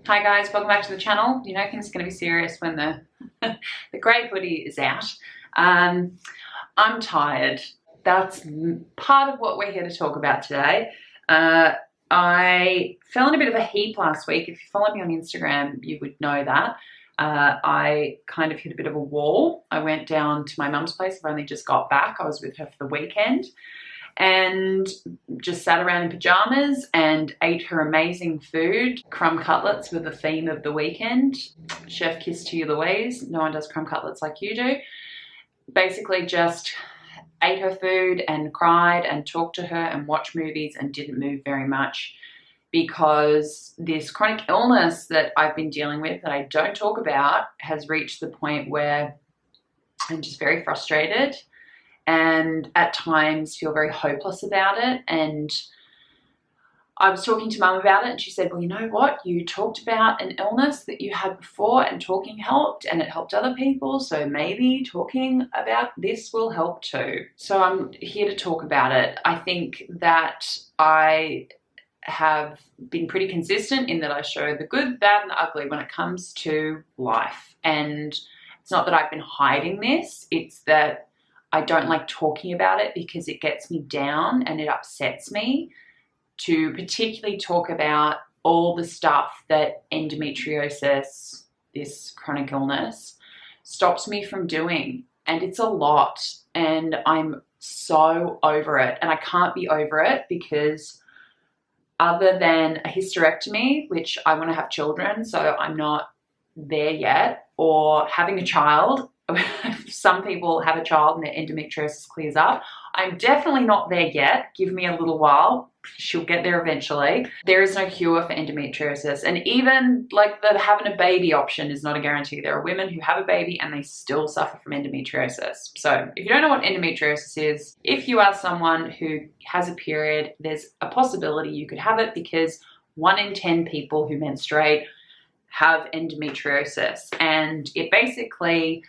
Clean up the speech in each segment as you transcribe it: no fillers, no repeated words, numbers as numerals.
Hi guys, welcome back to the channel. You know things are going to be serious when the the grey hoodie is out. I'm tired. That's part of what we're here to talk about today. I fell in a bit of a heap last week. If you follow me on Instagram, you would know that. I kind of hit a bit of a wall. I went down to my mum's place. I've only just got back. I was with her for the weekend and just sat around in pajamas and ate her amazing food. Crumb cutlets were the theme of the weekend. Chef kiss to you Louise. No one does crumb cutlets like you do. Basically just ate her food and cried and talked to her and watched movies and didn't move very much because this chronic illness that I've been dealing with that I don't talk about has reached the point where I'm just very frustrated and at times feel very hopeless about it. And I was talking to mum about it and she said, well, you know what? You talked about an illness that you had before and talking helped and it helped other people. So maybe talking about this will help too. So I'm here to talk about it. I think that I have been pretty consistent in that I show the good, bad and the ugly when it comes to life. And it's not that I've been hiding this. It's that I don't like talking about it because it gets me down and it upsets me to particularly talk about all the stuff that endometriosis, this chronic illness, stops me from doing. And it's a lot and I'm so over it. And I can't be over it because other than a hysterectomy, which I want to have children, so I'm not there yet, or having a child, some people have a child and their endometriosis clears up. I'm definitely not there yet. Give me a little while. She'll get there eventually. There is no cure for endometriosis. And even like the having a baby option is not a guarantee. There are women who have a baby and they still suffer from endometriosis. So if you don't know what endometriosis is, if you are someone who has a period, there's a possibility you could have it because 1 in 10 people who menstruate have endometriosis. And it basically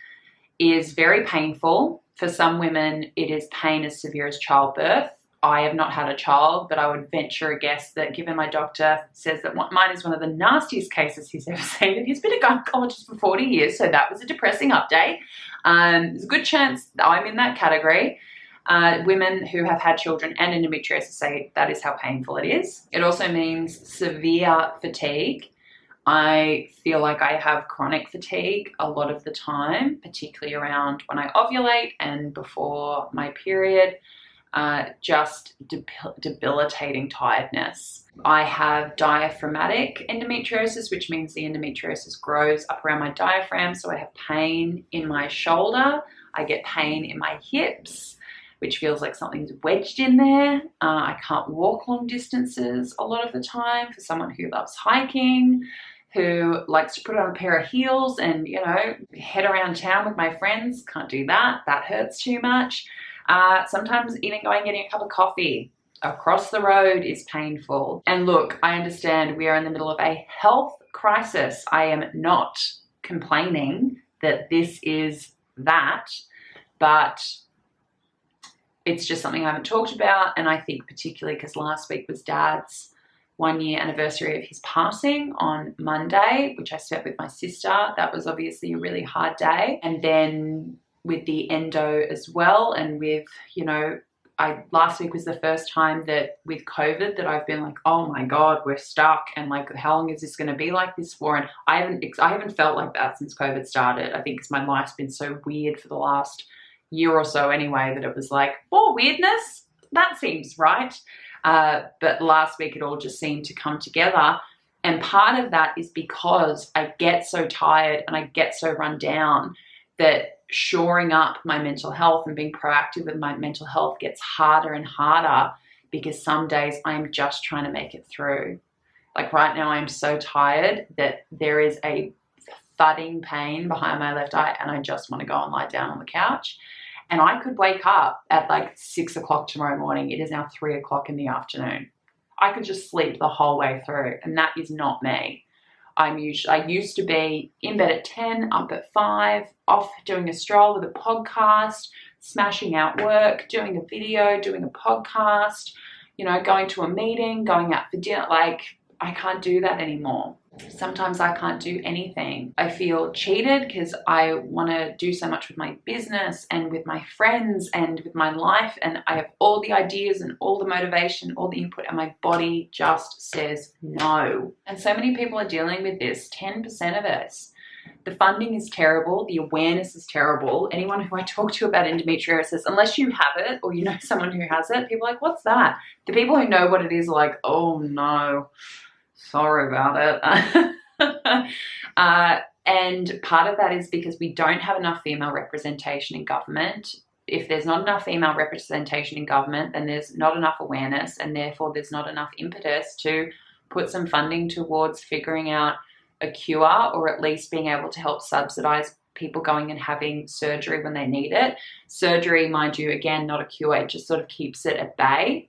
is very painful. For some women, it is pain as severe as childbirth. I have not had a child, but I would venture a guess that given my doctor says that mine is one of the nastiest cases he's ever seen, and he's been a gynecologist for 40 years, so that was a depressing update. There's a good chance that I'm in that category. Women who have had children and endometriosis say that is how painful it is. It also means severe fatigue. I feel like I have chronic fatigue a lot of the time, particularly around when I ovulate and before my period, just debilitating tiredness. I have diaphragmatic endometriosis, which means the endometriosis grows up around my diaphragm. So I have pain in my shoulder. I get pain in my hips, which feels like something's wedged in there. I can't walk long distances a lot of the time for someone who loves hiking, who likes to put on a pair of heels and, you know, head around town with my friends. Can't do that. That hurts too much. Sometimes even going and getting a cup of coffee across the road is painful. And look, I understand we are in the middle of a health crisis. I am not complaining that this is that, but it's just something I haven't talked about. And I think particularly because last week was Dad's 1-year anniversary of his passing on Monday, which I spent with my sister. That was obviously a really hard day. And then with the endo as well, and with, you know, last week was the first time that with COVID that I've been like, oh my God, we're stuck. And like, how long is this going to be like this for? And I haven't felt like that since COVID started. I think because my life's been so weird for the last year or so anyway, that it was like, oh, weirdness, that seems right. But last week it all just seemed to come together. And part of that is because I get so tired and I get so run down that shoring up my mental health and being proactive with my mental health gets harder and harder because some days I'm just trying to make it through. Like right now I'm so tired that there is a thudding pain behind my left eye and I just want to go and lie down on the couch. And I could wake up at like 6 o'clock tomorrow morning. It is now 3 o'clock in the afternoon. I could just sleep the whole way through, and that is not me. I used to be in bed at 10, up at 5, off doing a stroll with a podcast, smashing out work, doing a video, doing a podcast, you know, going to a meeting, going out for dinner. Like, I can't do that anymore. Sometimes I can't do anything. I feel cheated because I want to do so much with my business and with my friends and with my life, and I have all the ideas and all the motivation, all the input, and my body just says no. And so many people are dealing with this, 10% of us. The funding is terrible. The awareness is terrible. Anyone who I talk to about endometriosis, unless you have it or you know someone who has it, people are like, what's that? The people who know what it is are like, oh no, sorry about it. And part of that is because we don't have enough female representation in government. If there's not enough female representation in government, then there's not enough awareness, and therefore there's not enough impetus to put some funding towards figuring out a cure, or at least being able to help subsidize people going and having surgery when they need it. Surgery, mind you, again, not a cure. It just sort of keeps it at bay,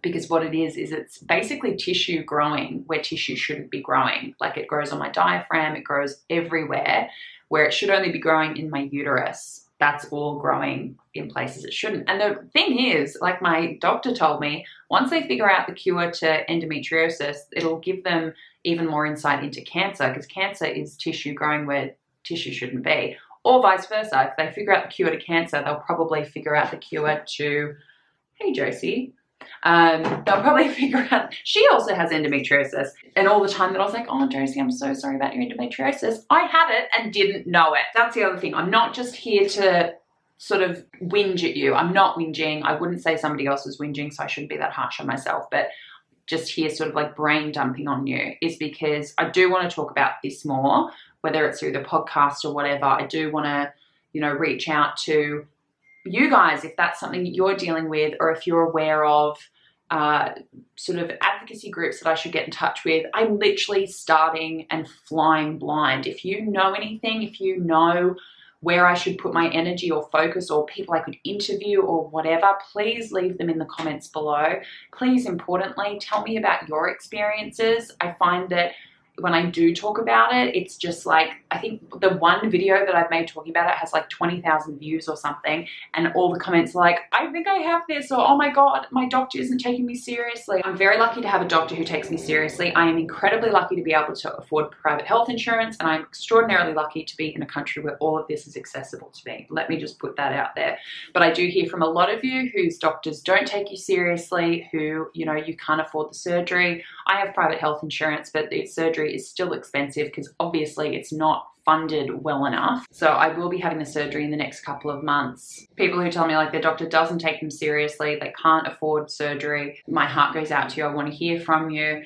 because what it is it's basically tissue growing where tissue shouldn't be growing. Like, it grows on my diaphragm, it grows everywhere where it should only be growing in my uterus. That's all growing in places it shouldn't. And the thing is, like my doctor told me, once they figure out the cure to endometriosis, it'll give them even more insight into cancer, because cancer is tissue growing where tissue shouldn't be. Or vice versa. If they figure out the cure to cancer, they'll probably figure out the cure to, hey Josie, they'll probably figure out, she also has endometriosis. And all the time that I was like, oh Josie, I'm so sorry about your endometriosis, I had it and didn't know it. That's the other thing. I'm not just here to sort of whinge at you. I'm not whinging. I wouldn't say somebody else was whinging, so I shouldn't be that harsh on myself, but just here sort of like brain dumping on you is because I do want to talk about this more, whether it's through the podcast or whatever. I do want to, you know, reach out to you guys if that's something that you're dealing with, or if you're aware of sort of advocacy groups that I should get in touch with. I'm literally starting and flying blind. If you know anything, if you know where I should put my energy or focus, or people I could interview or whatever, please leave them in the comments below. Please, importantly, tell me about your experiences. I find that when I do talk about it, it's just like, I think the one video that I've made talking about it has like 20,000 views or something, and all the comments are like, I think I have this, or oh my god, my doctor isn't taking me seriously. I'm very lucky to have a doctor who takes me seriously. I am incredibly lucky to be able to afford private health insurance, and I'm extraordinarily lucky to be in a country where all of this is accessible to me. Let me just put that out there. But I do hear from a lot of you whose doctors don't take you seriously, who, you know, you can't afford the surgery. I have private health insurance, but the surgery is still expensive because obviously it's not funded well enough. So I will be having the surgery in the next couple of months. People who tell me like their doctor doesn't take them seriously, they can't afford surgery, my heart goes out to you. I want to hear from you.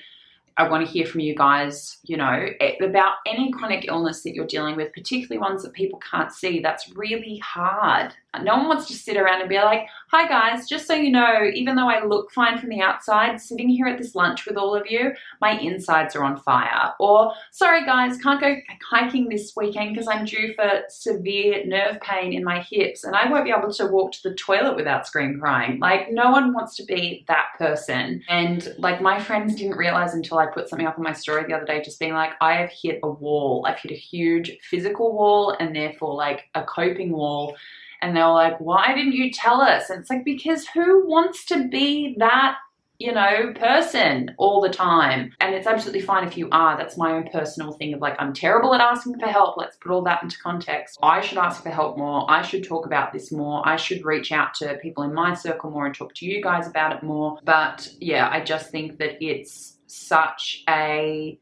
I want to hear from you guys, you know, about any chronic illness that you're dealing with, particularly ones that people can't see. That's really hard. No one wants to sit around and be like, hi guys, just so you know, even though I look fine from the outside, sitting here at this lunch with all of you, my insides are on fire. Or, sorry guys, can't go hiking this weekend because I'm due for severe nerve pain in my hips and I won't be able to walk to the toilet without scream crying. Like, no one wants to be that person. And like, my friends didn't realize until I put something up on my story the other day, just being like, I have hit a wall. I've hit a huge physical wall and therefore like a coping wall. And they were like, why didn't you tell us? And it's like, because who wants to be that, you know, person all the time? And it's absolutely fine if you are. That's my own personal thing of like, I'm terrible at asking for help. Let's put all that into context. I should ask for help more. I should talk about this more. I should reach out to people in my circle more and talk to you guys about it more. But yeah, I just think that it's such a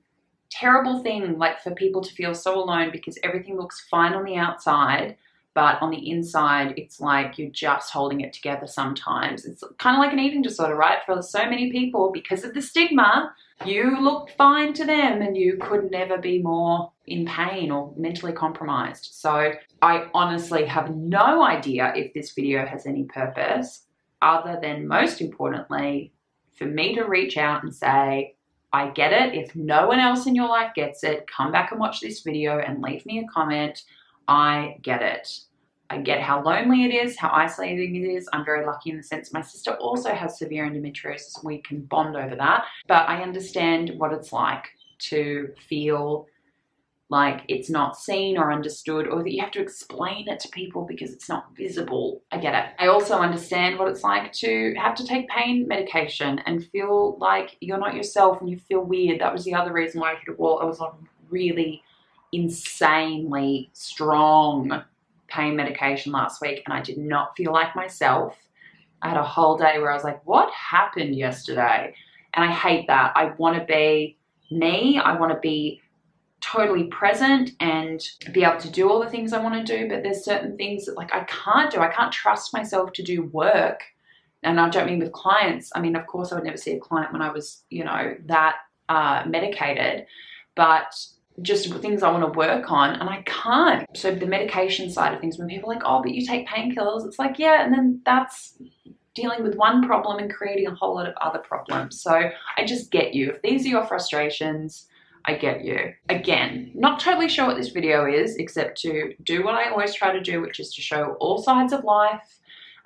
terrible thing, like for people to feel so alone because everything looks fine on the outside, but on the inside, it's like you're just holding it together sometimes. It's kind of like an eating disorder, right? For so many people, because of the stigma, you look fine to them and you could never be more in pain or mentally compromised. So I honestly have no idea if this video has any purpose other than, most importantly, for me to reach out and say, I get it. If no one else in your life gets it, come back and watch this video and leave me a comment. I get it. I get how lonely it is, how isolating it is. I'm very lucky in the sense my sister also has severe endometriosis and we can bond over that. But I understand what it's like to feel like it's not seen or understood, or that you have to explain it to people because it's not visible. I get it. I also understand what it's like to have to take pain medication and feel like you're not yourself and you feel weird. That was the other reason why I hit a wall. I was on really insanely strong pain medication last week and I did not feel like myself. I had a whole day where I was like, what happened yesterday? And I hate that. I want to be me. I want to be totally present and be able to do all the things I want to do, but there's certain things that like I can't do. I can't trust myself to do work. And I don't mean with clients. I mean, of course I would never see a client when I was, you know, that medicated, but just things I want to work on and I can't. So the medication side of things, when people are like, oh, but you take painkillers, it's like, yeah, and then that's dealing with one problem and creating a whole lot of other problems. So I just get you. If these are your frustrations, I get you. Again, not totally sure what this video is, except to do what I always try to do, which is to show all sides of life,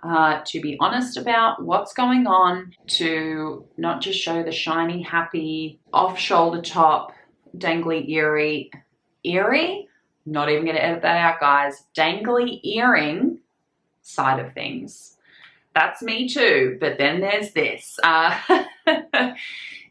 to be honest about what's going on, to not just show the shiny, happy, off shoulder top, dangly, eerie, not even gonna edit that out, guys, dangly earring side of things. That's me too, but then there's this.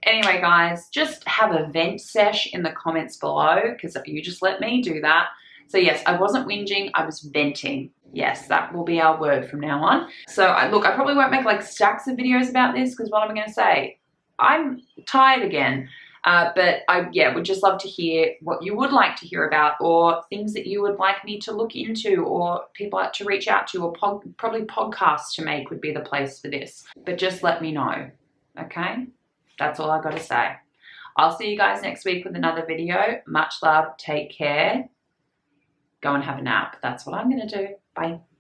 Anyway, guys, just have a vent sesh in the comments below because you just let me do that. So yes, I wasn't whinging, I was venting. Yes, that will be our word from now on. So look, I probably won't make like stacks of videos about this because what am I going to say? I'm tired again. But I would just love to hear what you would like to hear about, or things that you would like me to look into, or people to reach out to, or probably podcasts to make would be the place for this. But just let me know, okay? That's all I got to say. I'll see you guys next week with another video. Much love. Take care. Go and have a nap. That's what I'm going to do. Bye.